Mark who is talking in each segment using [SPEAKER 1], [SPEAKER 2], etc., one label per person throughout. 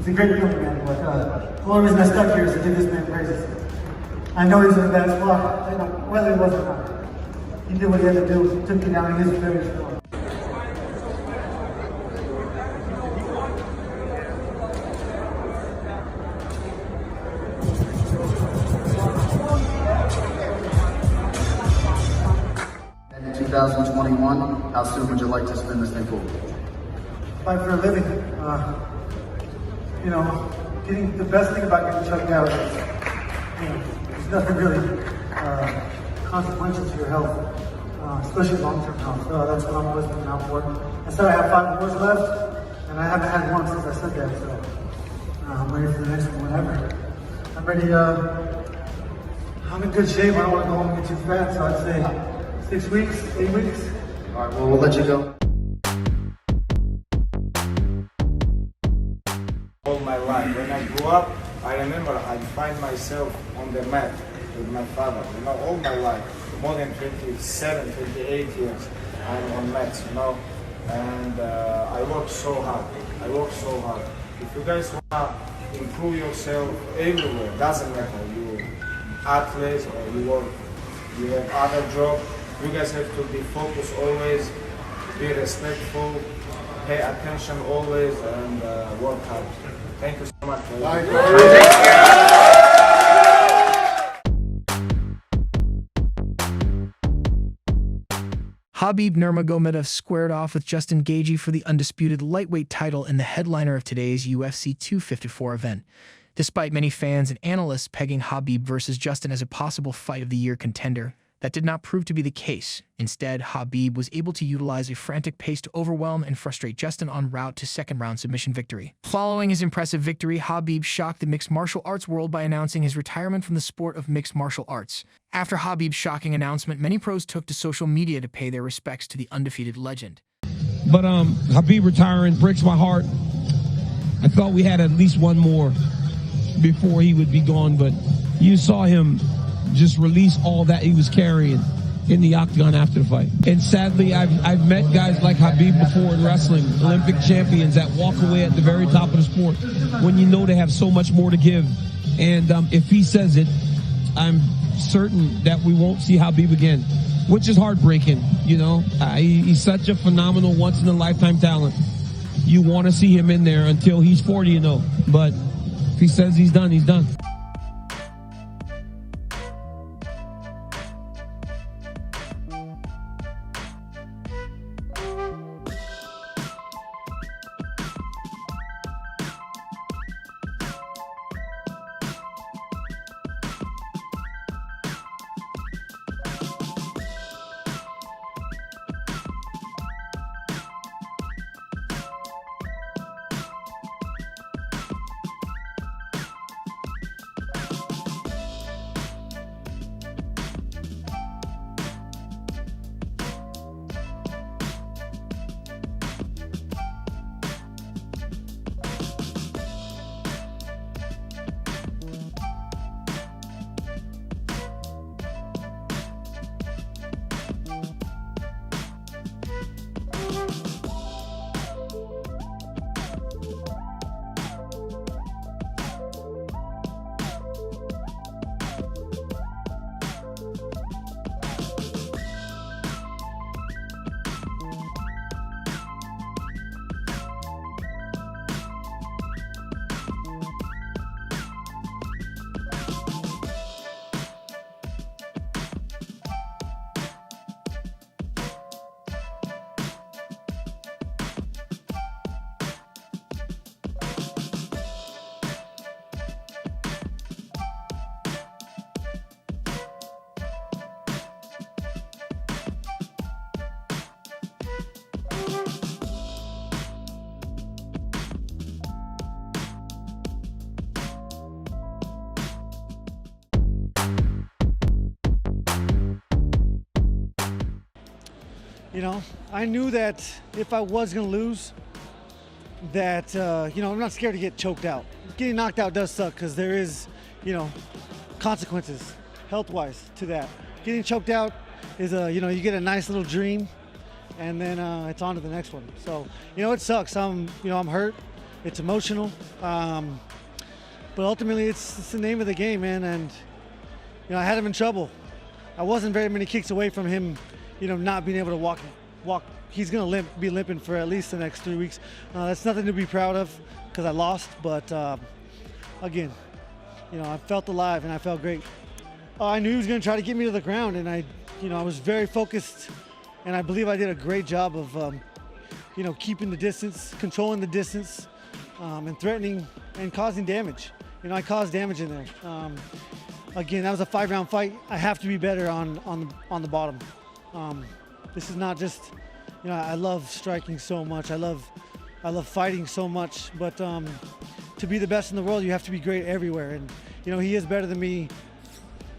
[SPEAKER 1] a great feeling, man. But the only reason I stuck here is to give this man praises. I know he's in a bad spot, you know, whether he was or not. He did what he had to do, took me down, he is very strong.
[SPEAKER 2] In 2021, how soon would you like to spin this thing full?
[SPEAKER 1] Fight for a living. You know, the best thing about getting choked out is, you know, there's nothing really consequential to your health, especially long-term health. So that's what I'm always looking out for. I said I have 5 wars left, and I haven't had one since I said that. So I'm ready for the next one whenever. I'm ready. I'm in good shape. I don't want to go home and get too fat, so I'd say 6 weeks, 8 weeks.
[SPEAKER 2] All right, well, we'll let you go.
[SPEAKER 3] All my life. When I grew up, I remember I'd find myself on the mat with my father. You know, all my life, more than 27, 28 years, I'm on mats, you know. And I work so hard. I work so hard. If you guys want to improve yourself everywhere, doesn't matter. You athletes or you work, you have other job. You guys have to be focused always, be respectful, pay attention always, and work hard. Thank you so much for
[SPEAKER 4] Khabib Nurmagomedov squared off with Justin Gaethje for the undisputed lightweight title in the headliner of today's UFC 254 event. Despite many fans and analysts pegging Khabib versus Justin as a possible fight of the year contender, that did not prove to be the case. Instead, Khabib was able to utilize a frantic pace to overwhelm and frustrate Justin en route to second-round submission victory. Following his impressive victory, Khabib shocked the mixed martial arts world by announcing his retirement from the sport of mixed martial arts. After Khabib's shocking announcement, many pros took to social media to pay their respects to the undefeated legend.
[SPEAKER 5] But Khabib retiring breaks my heart. I thought we had at least one more before he would be gone, but you saw him just release all that he was carrying in the octagon after the fight. And sadly, I've met guys like Khabib before in wrestling, Olympic champions that walk away at the very top of the sport when you know they have so much more to give. And if he says it, I'm certain that we won't see Khabib again, which is heartbreaking. You know, he's such a phenomenal once-in-a-lifetime talent. You want to see him in there until he's 40, you know. But if he says he's done, he's done.
[SPEAKER 1] You know, I knew that if I was going to lose, that, you know, I'm not scared to get choked out. Getting knocked out does suck because there is, you know, consequences health-wise to that. Getting choked out is, you know, you get a nice little dream and then it's on to the next one. So, you know, it sucks. You know, I'm hurt. It's emotional, but ultimately it's the name of the game, man. And I had him in trouble. I wasn't very many kicks away from him, not being able to walk. He's gonna be limping for at least the next 3 weeks. That's nothing to be proud of because I lost, but again, I felt alive and I felt great. I knew he was gonna try to get me to the ground, and I was very focused, and I believe I did a great job of, keeping the distance, controlling the distance, and threatening and causing damage. I caused damage in there. Again, that was a 5-round fight. I have to be better on the bottom. This is not just, I love striking so much. I love fighting so much. But to be the best in the world, you have to be great everywhere. And he is better than me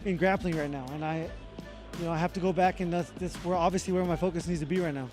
[SPEAKER 1] in grappling right now. And I have to go back, and that's obviously where my focus needs to be right now.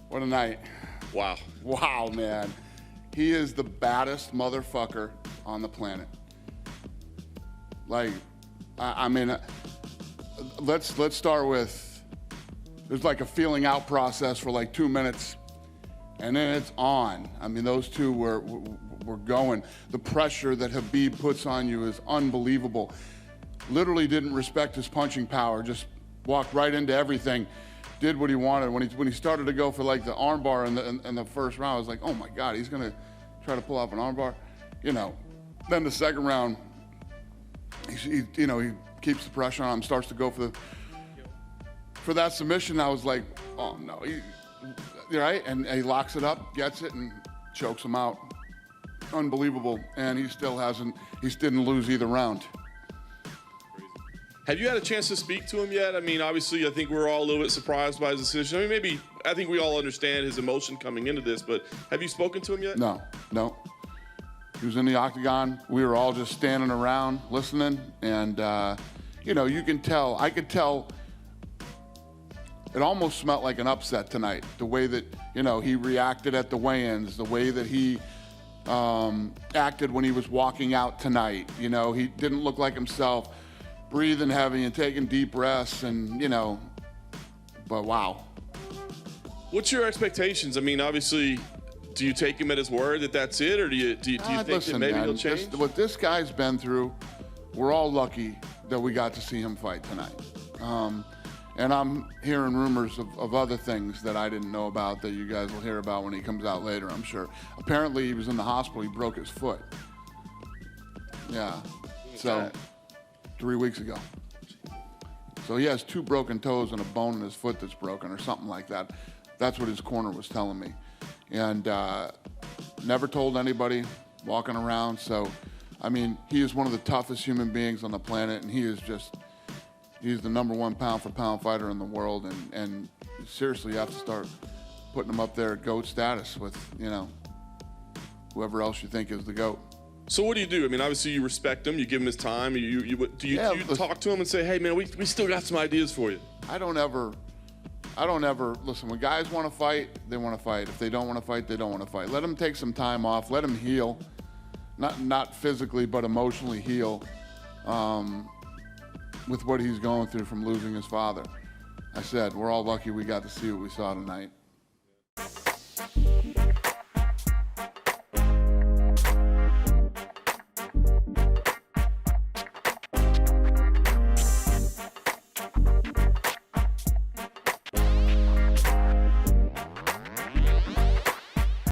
[SPEAKER 6] What a night.
[SPEAKER 7] Wow.
[SPEAKER 6] Wow, man. He is the baddest motherfucker on the planet. Like, I mean, let's start with, there's like a feeling out process for like 2 minutes, and then it's on. I mean, those two were going. The pressure that Khabib puts on you is unbelievable. Literally didn't respect his punching power, just walked right into everything. Did what he wanted. When he started to go for like the armbar in the first round, I was like, oh my God, he's gonna try to pull off an armbar, Then the second round, he keeps the pressure on him, starts to go for that submission. I was like, oh no, right? And he locks it up, gets it, and chokes him out. Unbelievable. And he didn't lose either round.
[SPEAKER 7] Have you had a chance to speak to him yet? I mean, obviously, I think we're all a little bit surprised by his decision. I mean, I think we all understand his emotion coming into this, but have you spoken to him yet?
[SPEAKER 6] No. He was in the octagon. We were all just standing around listening, and you can tell. I could tell. It almost smelled like an upset tonight. The way that he reacted at the weigh-ins, the way that he acted when he was walking out tonight. He didn't look like himself. Breathing heavy and taking deep breaths, and but wow.
[SPEAKER 7] What's your expectations? I mean, obviously, do you take him at his word that that's it, or do you think that maybe he'll change?
[SPEAKER 6] What this guy's been through, we're all lucky that we got to see him fight tonight. And I'm hearing rumors of other things that I didn't know about that you guys will hear about when he comes out later, I'm sure. Apparently, he was in the hospital. He broke his foot. Yeah. So. 3 weeks ago. So he has 2 broken toes and a bone in his foot that's broken or something like that. That's what his corner was telling me. And never told anybody, walking around. So, I mean, he is one of the toughest human beings on the planet, and he's the #1 pound-for-pound fighter in the world. And seriously, you have to start putting him up there at GOAT status with, whoever else you think is the GOAT.
[SPEAKER 7] So what do you do? I mean, obviously you respect him, you give him his time. Do you talk to him and say, hey man, we still got some ideas for you?
[SPEAKER 6] I don't ever listen. When guys want to fight, they want to fight. If they don't want to fight, they don't want to fight. Let them take some time off. Let him heal, not physically, but emotionally heal with what he's going through from losing his father. I said we're all lucky we got to see what we saw tonight.